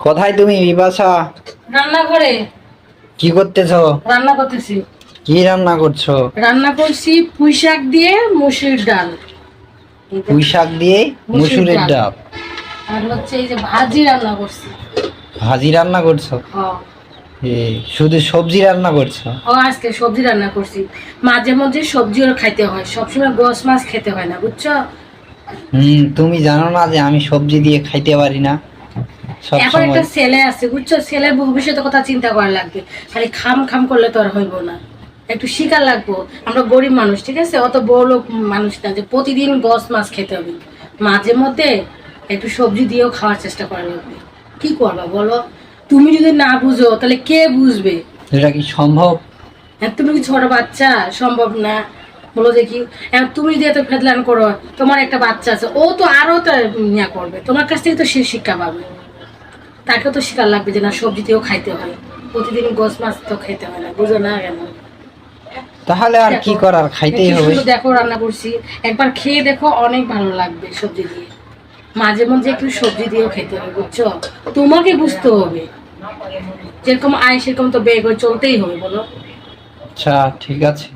কোথায় তুমি বিপাশা? রান্নাঘরে। কি করতেছো? রান্না করতেছি। কি রান্না করছো? রান্না করছি পুঁই শাক দিয়ে মসুরির ডাল। পুঁই শাক দিয়ে মসুরের ডাল। আর হচ্ছে এই যে ভাজি রান্না করছি। ভাজি রান্না করছো? হ্যাঁ। শুধু সবজি রান্না করছো? আজকে সবজি রান্না করছি। মাঝে মধ্যে সবজিও খাইতে হয়, সবসময় গোস মাছ খেতে হয় না, বুঝছো? তুমি জানো না যে আমি সবজি দিয়ে খাইতে পারি না সব এখন সময়। একটা ছেলে আছে, বুঝছো, ছেলের ভবিষ্যতের কথা চিন্তা করা লাগবে। খালি খাম খাম করলে তো আর হইব না, একটু শিকার লাগবো। আমরা গরিব মানুষ, ঠিক আছে, অত বড় লোক মানুষ না যে প্রতিদিন গোস মাছ খেতে হবে। মাঝে মধ্যে একটু সবজি দিয়েও খাওয়ার চেষ্টা করা লাগবে। কি করবা বলো? তুমি যদি না বুঝো তাহলে কে বুঝবে? এটা কি সম্ভব? হ্যাঁ, তুমি কি ছোট বাচ্চা? সম্ভব না, বলো দেখি। তুমি যদি এত ফেদলান করো, তোমার একটা বাচ্চা আছে, ও তো আরো তো ইয়া করবে, তোমার কাছ থেকে তো সে শিক্ষা পাবে। তাকেও তো শিকার লাগবে যে না, সবজিতেও খাইতে হয়, প্রতিদিন গোস মাছ তো খেতে হয় না, বুঝো না কেন? তাহলে আর কি করার, খাইতেই হবে। দেখো রান্না করছি, একবার খেয়ে দেখো, অনেক ভালো লাগবে সবজি দিয়ে। মাঝে মধ্যে একটু সবজি দিয়েও খেতে হবে, বুঝছো? তোমাকে বুঝতে হবে, যেরকম আয় সেরকম তো বের করে চলতেই হবে, বলো। আচ্ছা, ঠিক আছে।